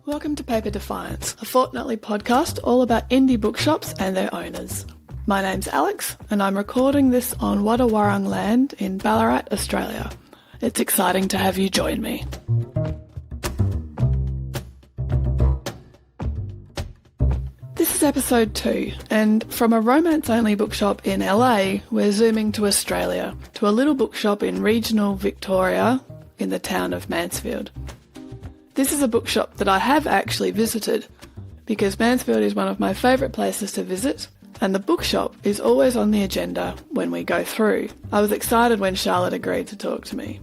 Welcome to Paper Defiance, a fortnightly podcast all about indie bookshops and their owners. My name's Alex, and I'm recording this on Wadawurrung land in Ballarat, Australia. It's exciting to have you join me. This is episode 2, and from a romance-only bookshop in LA, we're zooming to Australia, to a little bookshop in regional Victoria in the town of Mansfield. This is a bookshop that I have actually visited, because Mansfield is one of my favourite places to visit, and the bookshop is always on the agenda when we go through. I was excited when Charlotte agreed to talk to me.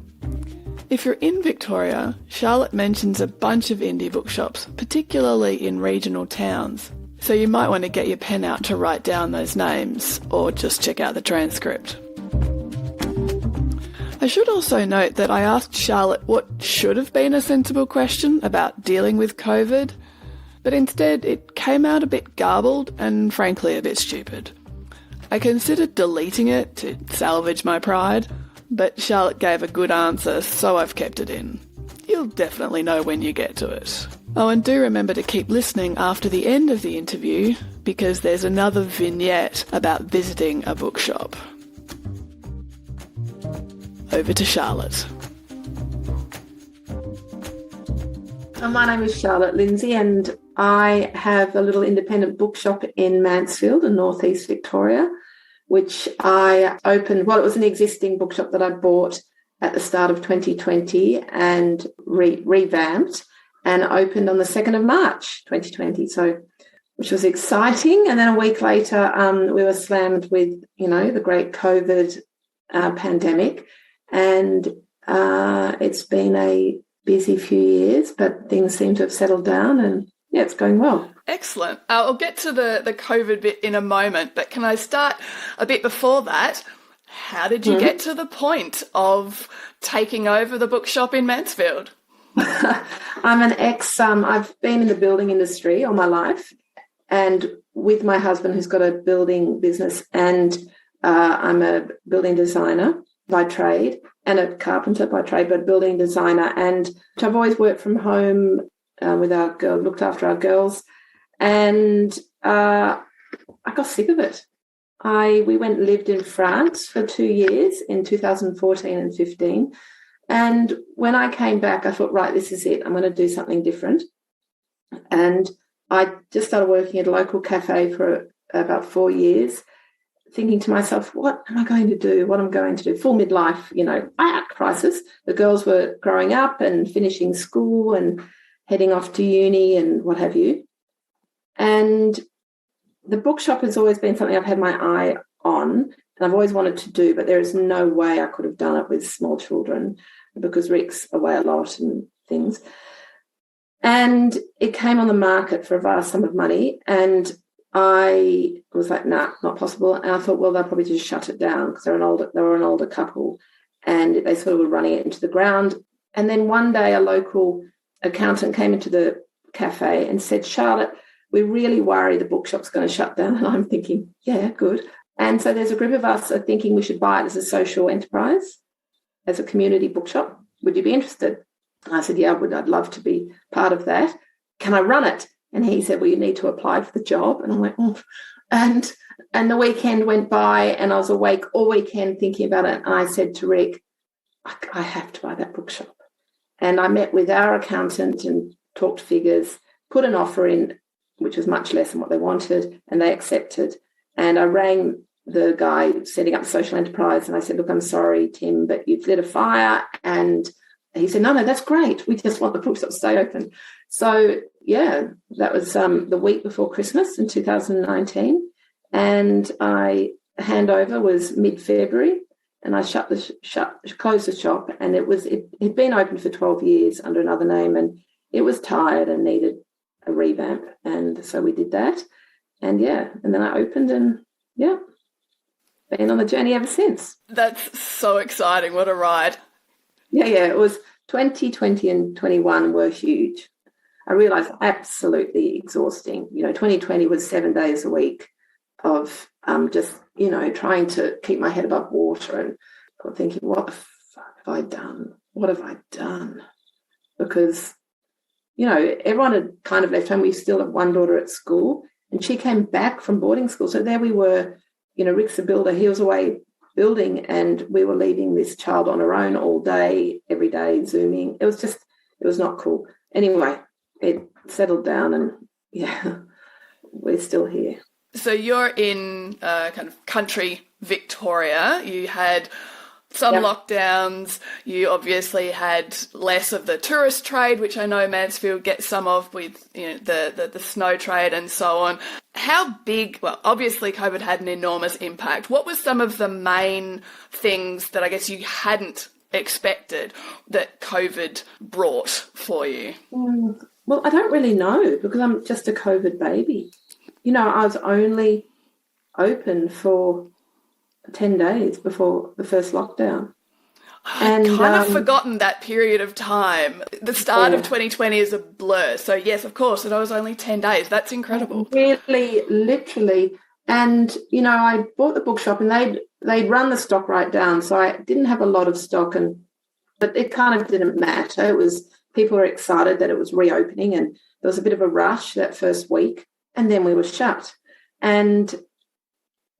If you're in Victoria, Charlotte mentions a bunch of indie bookshops, particularly in regional towns. So you might want to get your pen out to write down those names, or just check out the transcript. I should also note that I asked Charlotte what should have been a sensible question about dealing with COVID, but instead it came out a bit garbled and frankly a bit stupid. I considered deleting it to salvage my pride, but Charlotte gave a good answer, so I've kept it in. You'll definitely know when you get to it. Oh, and do remember to keep listening after the end of the interview, because there's another vignette about visiting a bookshop. Over to Charlotte. My name is Charlotte Lindsay, and I have a little independent bookshop in Mansfield in northeast Victoria, which I opened. Well, it was an existing bookshop that I bought at the start of 2020 and revamped, and opened on the 2nd of March 2020, so which was exciting. And then a week later, we were slammed with, the great COVID pandemic, and it's been a busy few years, but things seem to have settled down, and yeah, it's going well. Excellent. I'll get to the COVID bit in a moment, but can I start a bit before that? How did you get to the point of taking over the bookshop in Mansfield? I'm an I've been in the building industry all my life, and with my husband who's got a building business, and I'm a building designer by trade and a carpenter by trade, but building designer. And I've always worked from home with our girl, looked after our girls, and I got sick of it. We went and lived in France for 2 years in 2014 and 15. And when I came back, I thought, right, this is it. I'm going to do something different. And I just started working at a local cafe for about 4 years, thinking to myself, what am I going to do? What am I going to do? Full midlife, crisis. The girls were growing up and finishing school and heading off to uni and what have you. And the bookshop has always been something I've had my eye on, and I've always wanted to do, but there is no way I could have done it with small children because Rick's away a lot and things. And it came on the market for a vast sum of money, and I was like, nah, not possible. And I thought, well, they'll probably just shut it down because they were an older couple, and they sort of were running it into the ground. And then one day a local accountant came into the cafe and said, Charlotte, we really worry the bookshop's going to shut down. And I'm thinking, yeah, good. And so there's a group of us thinking we should buy it as a social enterprise, as a community bookshop. Would you be interested? I said, yeah, I'd love to be part of that. Can I run it? And he said, well, you need to apply for the job. And I'm like, oh. And the weekend went by, and I was awake all weekend thinking about it. And I said to Rick, I have to buy that bookshop. And I met with our accountant and talked figures, put an offer in, which was much less than what they wanted, and they accepted. And I rang the guy setting up the social enterprise, and I said, look, I'm sorry, Tim, but you've lit a fire. And he said, no, that's great. We just want the bookshop to stay open. So, yeah, that was the week before Christmas in 2019. And handover was mid-February, and I closed the shop. And it had been open for 12 years under another name, and it was tired and needed a revamp. And so we did that. And, yeah, and then I opened, and, yeah, been on the journey ever since. That's so exciting. What a ride. Yeah, it was 2020 and 21 were huge. I realised absolutely exhausting. 2020 was 7 days a week of just, trying to keep my head above water and thinking, what the fuck have I done? What have I done? Because everyone had kind of left home. We still have one daughter at school, and she came back from boarding school. So there we were, Rick's a builder. He was away building, and we were leaving this child on her own all day, every day, Zooming. It was not cool. Anyway, it settled down, and yeah, we're still here. So you're in kind of country Victoria. You had some lockdowns. You obviously had less of the tourist trade, which I know Mansfield gets some of with the snow trade and so on. How big? Well, obviously COVID had an enormous impact. What were some of the main things that I guess you hadn't expected that COVID brought for you? Well, I don't really know because I'm just a COVID baby. I was only open for 10 days before the first lockdown. I've kind of forgotten that period of time. The start of 2020 is a blur. So, yes, of course, I was only 10 days. That's incredible. Really, literally. And, I bought the Bookshop and they'd run the stock right down. So I didn't have a lot of stock, but it kind of didn't matter. People were excited that it was reopening, and there was a bit of a rush that first week. And then we were shut. And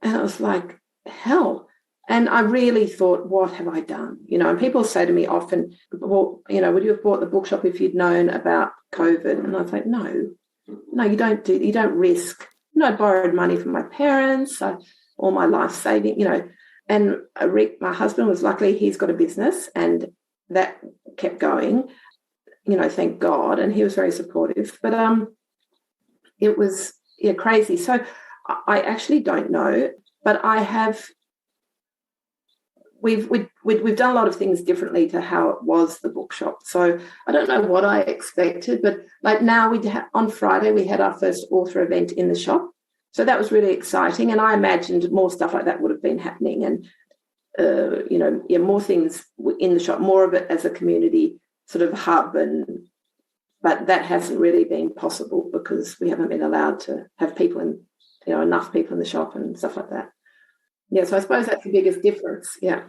I was like, hell. And I really thought, what have I done? And people say to me often, well, would you have bought the Bookshop if you'd known about COVID? And I was like, no, you don't risk. I borrowed money from my parents, all my life saving, and Rick, my husband, was luckily he's got a business and that kept going, thank God. And he was very supportive. But it was crazy. So I actually don't know, but we've done a lot of things differently to how it was the Bookshop. So I don't know what I expected, but like now on Friday we had our first author event in the shop. So that was really exciting, and I imagined more stuff like that would have been happening, and more things in the shop, more of it as a community sort of hub, but that hasn't really been possible because we haven't been allowed to have people in, enough people in the shop and stuff like that. Yeah, so I suppose that's the biggest difference, yeah.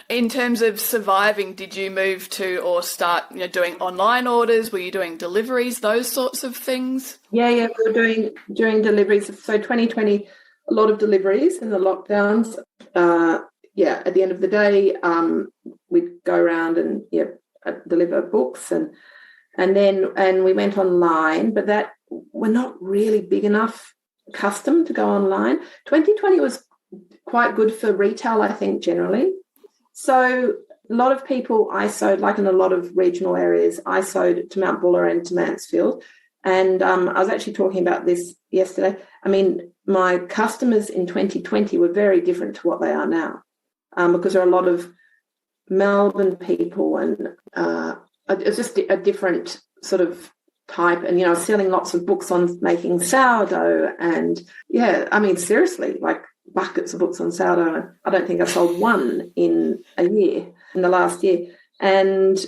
In terms of surviving, did you move to or start doing online orders? Were you doing deliveries, those sorts of things? Yeah, we were doing deliveries. So 2020, a lot of deliveries in the lockdowns. At the end of the day, we'd go around and deliver books and we went online, but that we're not really big enough custom to go online. 2020 was quite good for retail, I think, generally. So a lot of people ISO'd, like in a lot of regional areas, ISO'd to Mount Buller and to Mansfield. And I was actually talking about this yesterday. I mean, my customers in 2020 were very different to what they are now, because there are a lot of Melbourne people, and it's just a different sort of type. And, selling lots of books on making sourdough. And, seriously, like buckets of books on sourdough. I don't think I sold one in the last year. And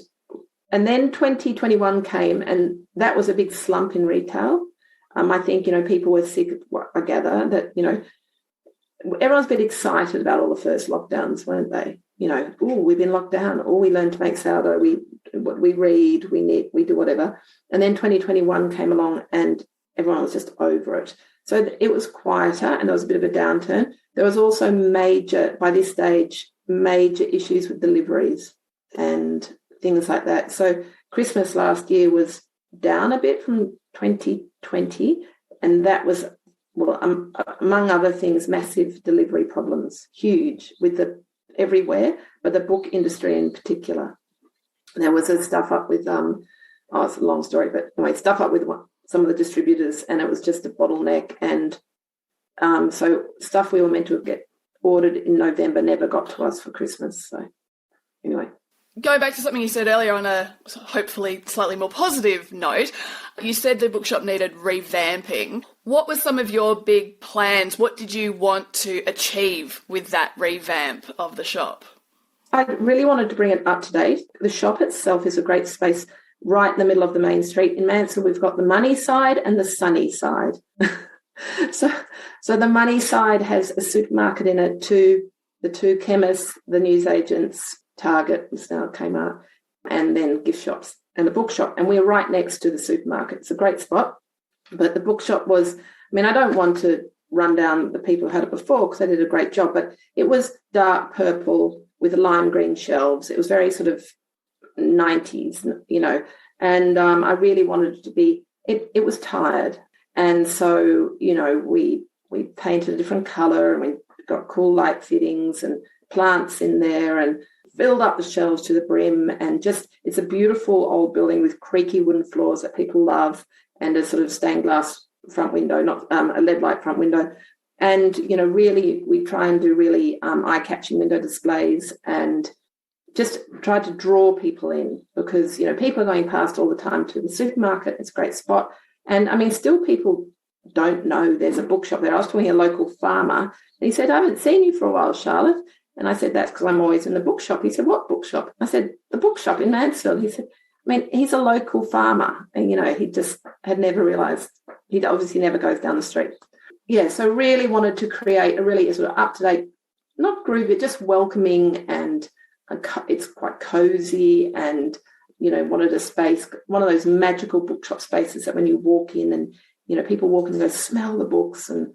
then 2021 came, and that was a big slump in retail. I think, people were sick, I gather, that, everyone's been excited about all the first lockdowns, weren't they? We've been locked down, we learned to make sourdough, we read, we do whatever. And then 2021 came along and everyone was just over it. So it was quieter and there was a bit of a downturn. There was also by this stage, major issues with deliveries and things like that. So Christmas last year was down a bit from 2020, and that was, among other things, massive delivery problems, huge everywhere, but the book industry in particular. There was a stuff up with, it's a long story, but anyway, stuff up with some of the distributors, and it was just a bottleneck. And so stuff we were meant to get ordered in November never got to us for Christmas. So anyway. Going back to something you said earlier on a hopefully slightly more positive note, you said the bookshop needed revamping. What were some of your big plans? What did you want to achieve with that revamp of the shop? I really wanted to bring it up to date. The shop itself is a great space right in the middle of the main street. In Mansfield, we've got the money side and the sunny side. So the money side has a supermarket in it, the two chemists, the newsagents, Target, it's now Kmart, and then gift shops and a bookshop. And we're right next to the supermarket. It's a great spot. But the bookshop was, I don't want to run down the people who had it before because they did a great job, but it was dark purple with lime green shelves. It was very sort of 90s, and I really wanted it to be, it was tired. And so, we painted a different colour, and we got cool light fittings and plants in there and filled up the shelves to the brim. And just, it's a beautiful old building with creaky wooden floors that people love, and a sort of stained glass front window, not a LED light front window. And, really, we try and do really eye-catching window displays and just try to draw people in, because, people are going past all the time to the supermarket. It's a great spot. And, still people don't know there's a bookshop there. I was talking to a local farmer, and he said, I haven't seen you for a while, Charlotte. And I said, that's because I'm always in the bookshop. He said, what bookshop? I said, the bookshop in Mansfield. He said, he's a local farmer, and, he just had never realised. He obviously never goes down the street. Yeah, so really wanted to create a really sort of up-to-date, not groovy, just welcoming, and it's quite cosy, and, wanted a space, one of those magical bookshop spaces that when you walk in and, people walk in and go, smell the books, and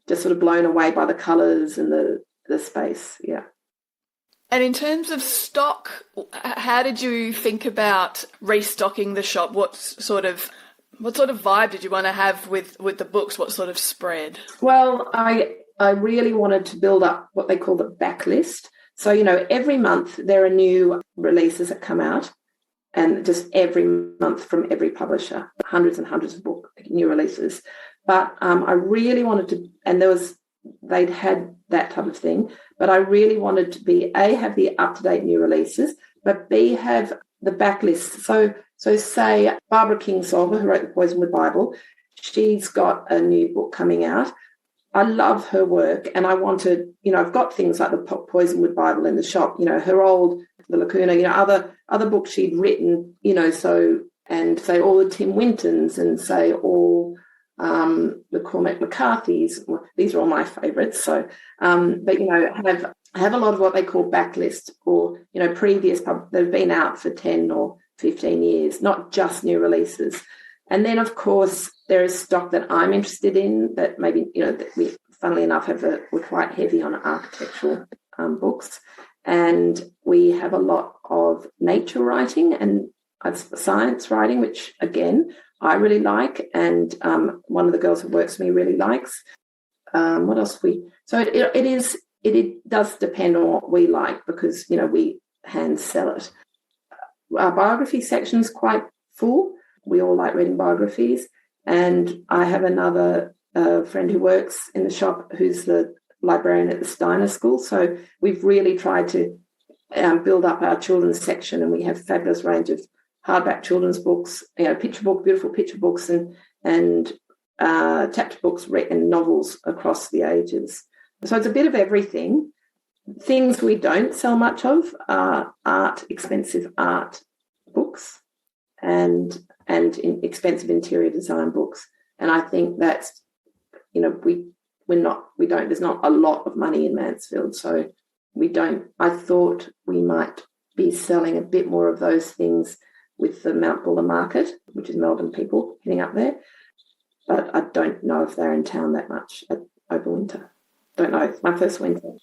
just sort of blown away by the colours and the space, yeah. And in terms of stock, how did you think about restocking the shop? What sort of vibe did you want to have with the books? What sort of spread? Well, I really wanted to build up what they call the backlist. So, every month there are new releases that come out, and just every month from every publisher, hundreds and hundreds of new releases. But I really wanted to, and they'd had that type of thing, but I really wanted to be, A, have the up-to-date new releases, but B, have the backlist. So say Barbara Kingsolver, who wrote the Poisonwood Bible, she's got a new book coming out. I love her work, and I wanted, I've got things like the Poisonwood Bible in the shop, her old, the Lacuna, other books she'd written, and say all the Tim Wintons, and say all the Cormac McCarthy's. Well, these are all my favourites. So, but have a lot of what they call backlist, or previous they've been out for 10 or 15 years, not just new releases. And then, of course, there is stock that I'm interested in that maybe, that we, funnily enough, we're quite heavy on architectural books. And we have a lot of nature writing and science writing, which, again, I really like. And one of the girls who works for me really likes. What else so it does depend on what we like, because, we hand sell it. Our biography section is quite full. We all like reading biographies. And I have another friend who works in the shop who's the librarian at the Steiner School. So we've really tried to build up our children's section, and we have a fabulous range of hardback children's books, beautiful picture books, and chapter books and novels across the ages. So it's a bit of everything. Things we don't sell much of are expensive art books, and expensive interior design books. And I think that's, there's not a lot of money in Mansfield, so I thought we might be selling a bit more of those things with the Mount Buller market, which is Melbourne people heading up there. But I don't know if they're in town that much over winter. Don't know. It's my first winter.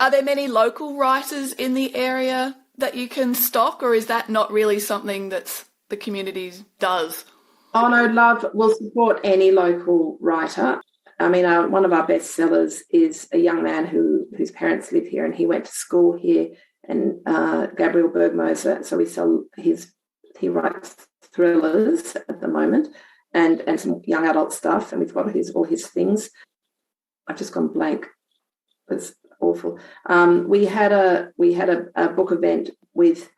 Are there many local writers in the area that you can stock, or is that not really something that the community does? Oh, no, we'll support any local writer. One of our best sellers is a young man whose parents live here, and he went to school here, and Gabriel Bergmoser. So he writes thrillers at the moment, and some young adult stuff, and we've got all his things. I've just gone blank. It's awful. We had a book event with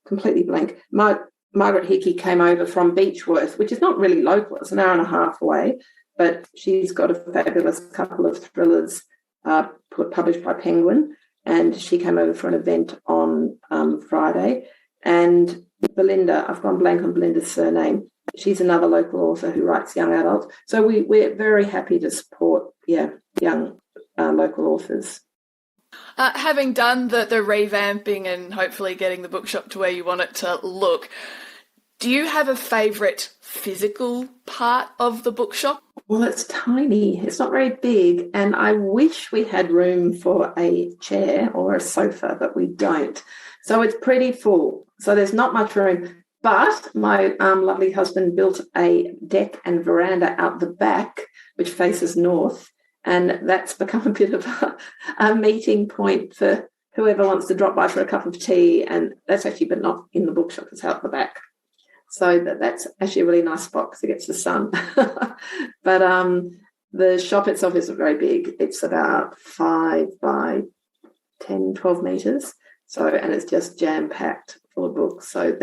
completely blank. Margaret Hickey came over from Beechworth, which is not really local. It's an hour and a half away, but she's got a fabulous couple of thrillers published by Penguin, and she came over for an event on Friday. And Belinda, I've gone blank on Belinda's surname. She's another local author who writes young adult. So we're very happy to support, young local authors. Having done the revamping and hopefully getting the bookshop to where you want it to look, do you have a favourite physical part of the bookshop? Well, it's tiny. It's not very big. And I wish we had room for a chair or a sofa, but we don't. So it's pretty full. So there's not much room. But my lovely husband built a deck and veranda out the back, which faces north. And that's become a bit of a meeting point for whoever wants to drop by for a cup of tea. And that's actually, but not in the bookshop, it's out the back. So that's actually a really nice spot because it gets the sun. But the shop itself isn't very big. It's about 5 by 10, 12 metres. So, and it's just jam-packed full of books. So,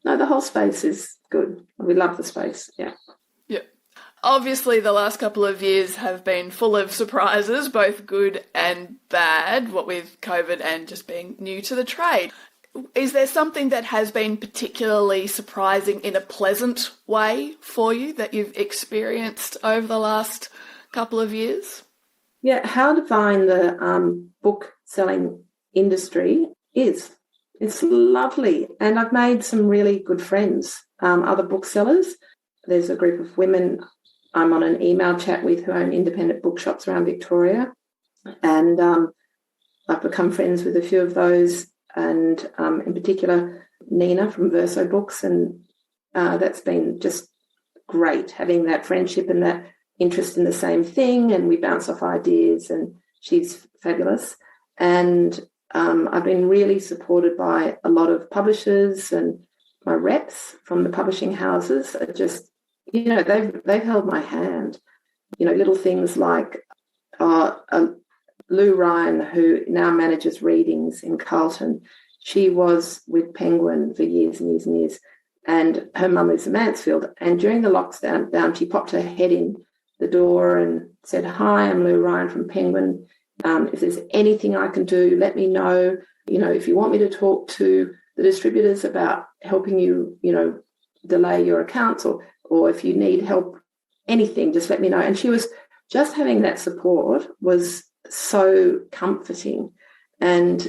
no, the whole space is good. We love the space, yeah. Yeah. Obviously, the last couple of years have been full of surprises, both good and bad, what with COVID and just being new to the trade. Is there something that has been particularly surprising in a pleasant way for you that you've experienced over the last couple of years? Yeah, how divine the book selling industry is. It's lovely. And I've made some really good friends, other booksellers. There's a group of women I'm on an email chat with who own independent bookshops around Victoria. And I've become friends with a few of those. And in particular, Nina from Verso Books. And that's been just great, having that friendship and that interest in the same thing. And we bounce off ideas, and she's fabulous. And I've been really supported by a lot of publishers, and my reps from the publishing houses are just, they've held my hand. Little things like Lou Ryan, who now manages readings in Carlton. She was with Penguin for years and years and years, and her mum lives in Mansfield. And during the lockdown, she popped her head in the door and said, "Hi, I'm Lou Ryan from Penguin. If there's anything I can do, let me know. If you want me to talk to the distributors about helping you, delay your accounts, or if you need help, anything, just let me know." And she was just having that support was so comforting. And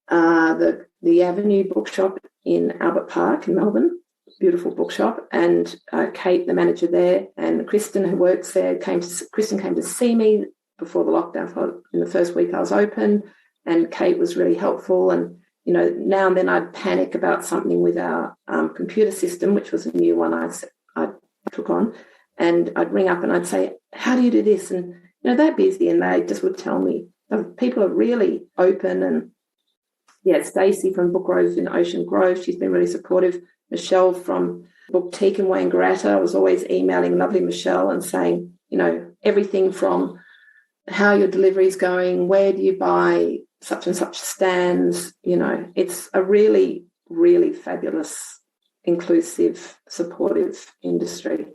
the Avenue Bookshop in Albert Park in Melbourne, beautiful bookshop, and Kate, the manager there, and Kristen, who works there, Kristen came to see me before the lockdown in the first week I was open, and Kate was really helpful. And now and then I'd panic about something with our computer system, which was a new one I took on, and I'd ring up and I'd say, "How do you do this?" And they're busy, and they just would tell me. People are really open. And yeah, Stacey from Book Rose in Ocean Grove, she's been really supportive. Michelle from Booktique in Wangaratta, I was always emailing lovely Michelle and saying, everything from how your delivery is going, where do you buy such and such stands. It's a really, really fabulous, inclusive, supportive industry.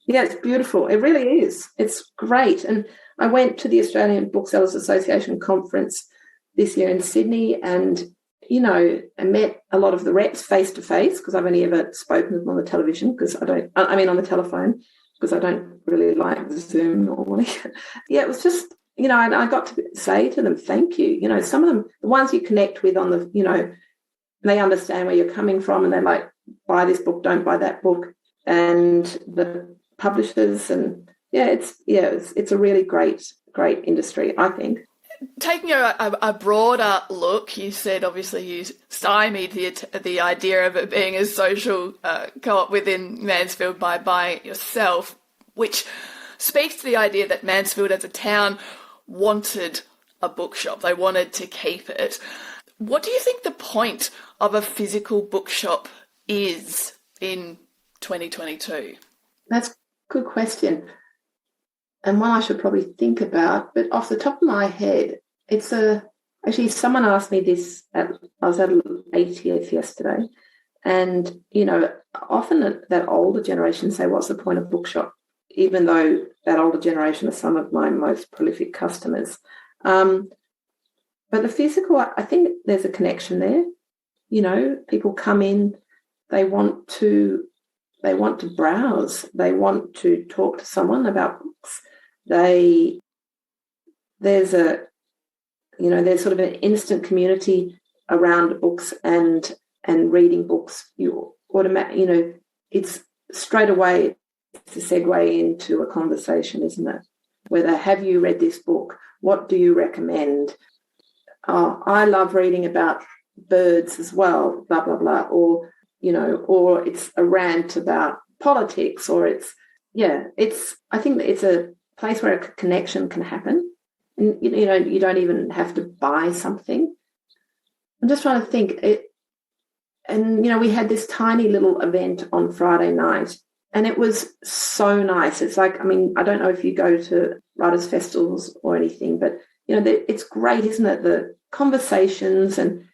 Yeah, it's beautiful. It really is. It's great. And I went to the Australian Booksellers Association conference this year in Sydney, and I met a lot of the reps face to face, because I've only ever spoken to them on the television, on the telephone, because I don't really like Zoom normally. Yeah, it was just, and I got to say to them, thank you. Some of them, the ones you connect with on the, they understand where you're coming from, and they're like, buy this book, don't buy that book. And the publishers, and it's a really great industry, I think. Taking a broader look, you said obviously you stymied the idea of it being a social co-op within Mansfield by buying it yourself, which speaks to the idea that Mansfield as a town wanted a bookshop. They wanted to keep it. What do you think the point of a physical bookshop is in 2022? That's a good question, and one I should probably think about. But off the top of my head, actually someone asked me this. I was at an 80th yesterday, and often that older generation say, "What's the point of bookshop?" Even though that older generation are some of my most prolific customers. But the physical, I think there's a connection there. People come in, they want to browse, they want to talk to someone about books. There's a there's sort of an instant community around books and reading books. You it's straight away to segue into a conversation, isn't it? Whether, have you read this book? What do you recommend? I love reading about birds as well, blah, blah, blah. Or it's a rant about politics, or I think that it's a place where a connection can happen. And, you don't even have to buy something. I'm just trying to think. We had this tiny little event on Friday night, and it was so nice. It's like, I don't know if you go to writers' festivals or anything, but, it's great, isn't it? The conversations and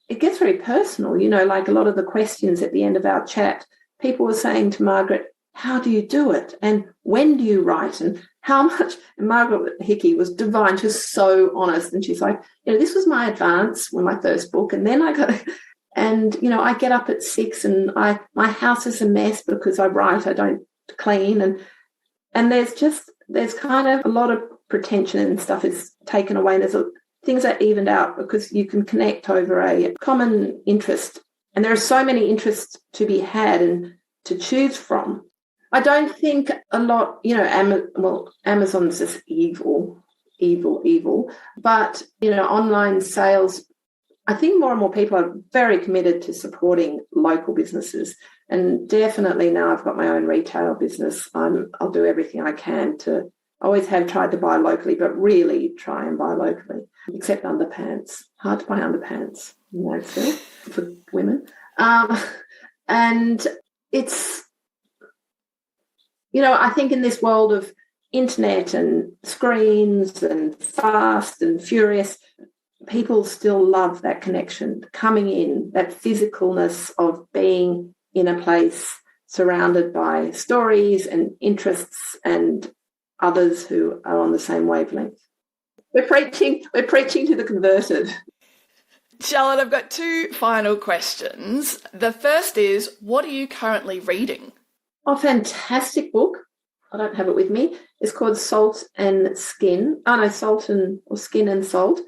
it gets very personal, like a lot of the questions at the end of our chat, people were saying to Margaret, how do you do it? And when do you write? And how much? And Margaret Hickey was divine. She was so honest. And she's like, this was my advance when my first book. And then I got, and, I get up at 6 and my house is a mess because I write, I don't clean. And there's kind of a lot of pretension and stuff is taken away. And things are evened out because you can connect over a common interest. And there are so many interests to be had and to choose from. I don't think a lot, Amazon's just evil. But, online sales, I think more and more people are very committed to supporting local businesses. And definitely now I've got my own retail business. I'll do everything I can to, always have tried to buy locally, but really try and buy locally, except underpants. Hard to buy underpants, Phil, for women. And it's, I think in this world of internet and screens and fast and furious, people still love that connection, coming in, that physicalness of being in a place surrounded by stories and interests and others who are on the same wavelength. We're preaching to the converted. Charlotte, I've got 2 final questions. The first is, what are you currently reading? A fantastic book. I don't have it with me. It's called Salt and Skin. Skin and Salt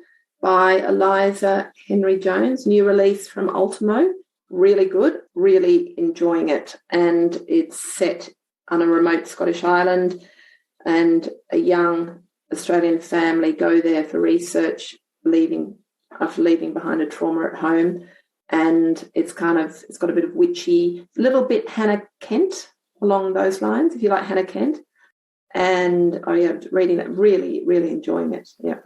by Eliza Henry Jones. New release from Ultimo. Really good. Really enjoying it. And it's set on a remote Scottish island, and a young Australian family go there for research, after leaving behind a trauma at home. And it's got a bit of witchy, a little bit Hannah Kent along those lines, if you like Hannah Kent. And reading that, really, really enjoying it. Yeah.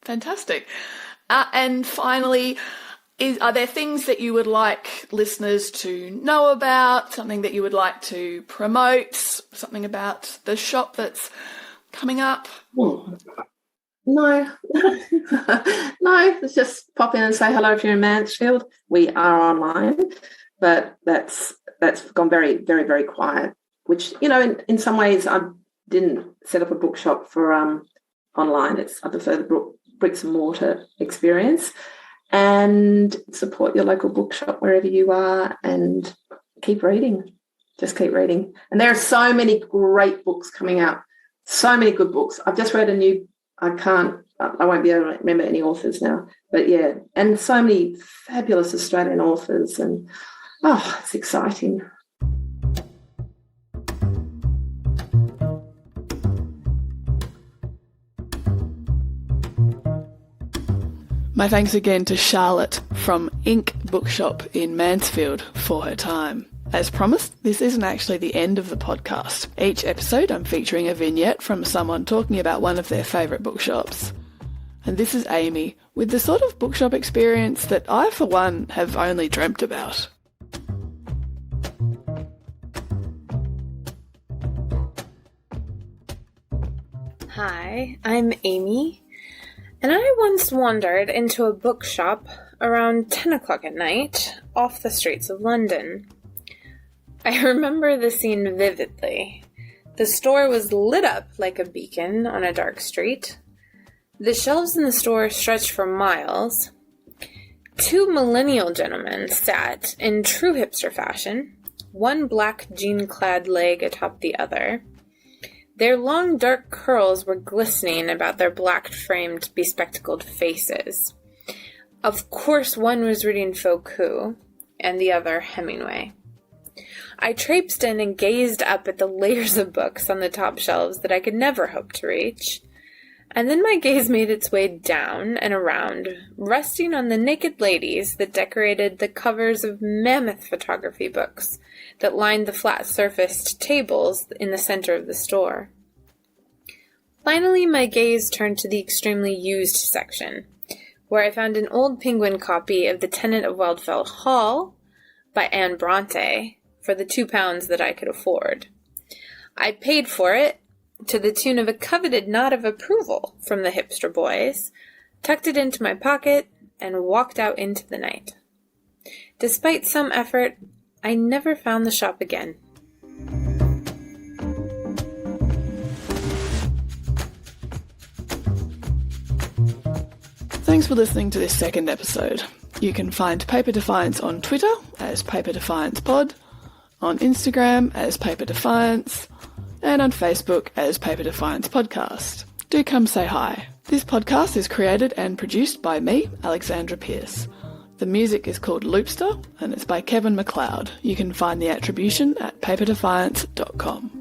Fantastic. And finally, are there things that you would like listeners to know about, something that you would like to promote, something about the shop that's coming up? No. No, let's just pop in and say hello if you're in Mansfield. We are online, but that's gone very, very, very quiet, which, in some ways I didn't set up a bookshop for online. I prefer the bricks and mortar experience. And support your local bookshop wherever you are, and keep reading. Just keep reading. And there are so many great books coming out, so many good books. I've just read I won't be able to remember any authors now, but yeah, and so many fabulous Australian authors, and it's exciting. My thanks again to Charlotte from Ink Bookshop in Mansfield for her time. As promised, this isn't actually the end of the podcast. Each episode I'm featuring a vignette from someone talking about one of their favourite bookshops. And this is Amy, with the sort of bookshop experience that I, for one, have only dreamt about. Hi, I'm Amy. And I once wandered into a bookshop around 10 o'clock at night off the streets of London. I remember the scene vividly. The store was lit up like a beacon on a dark street. The shelves in the store stretched for miles. 2 millennial gentlemen sat in true hipster fashion, one black jean-clad leg atop the other. Their long, dark curls were glistening about their black-framed, bespectacled faces. Of course, one was reading Foucault, and the other Hemingway. I traipsed in and gazed up at the layers of books on the top shelves that I could never hope to reach. And then my gaze made its way down and around, resting on the naked ladies that decorated the covers of mammoth photography books that lined the flat-surfaced tables in the center of the store. Finally, my gaze turned to the extremely used section, where I found an old Penguin copy of The Tenant of Wildfell Hall by Anne Bronte for the £2 that I could afford. I paid for it, to the tune of a coveted nod of approval from the hipster boys, tucked it into my pocket, and walked out into the night. Despite some effort, I never found the shop again. Thanks for listening to this second episode. You can find Paper Defiance on Twitter as Paper Defiance Pod, on Instagram as Paper Defiance, and on Facebook as Paper Defiance Podcast. Do come say hi. This podcast is created and produced by me, Alexandra Pearce. The music is called Loopster, and it's by Kevin MacLeod. You can find the attribution at paperdefiance.com.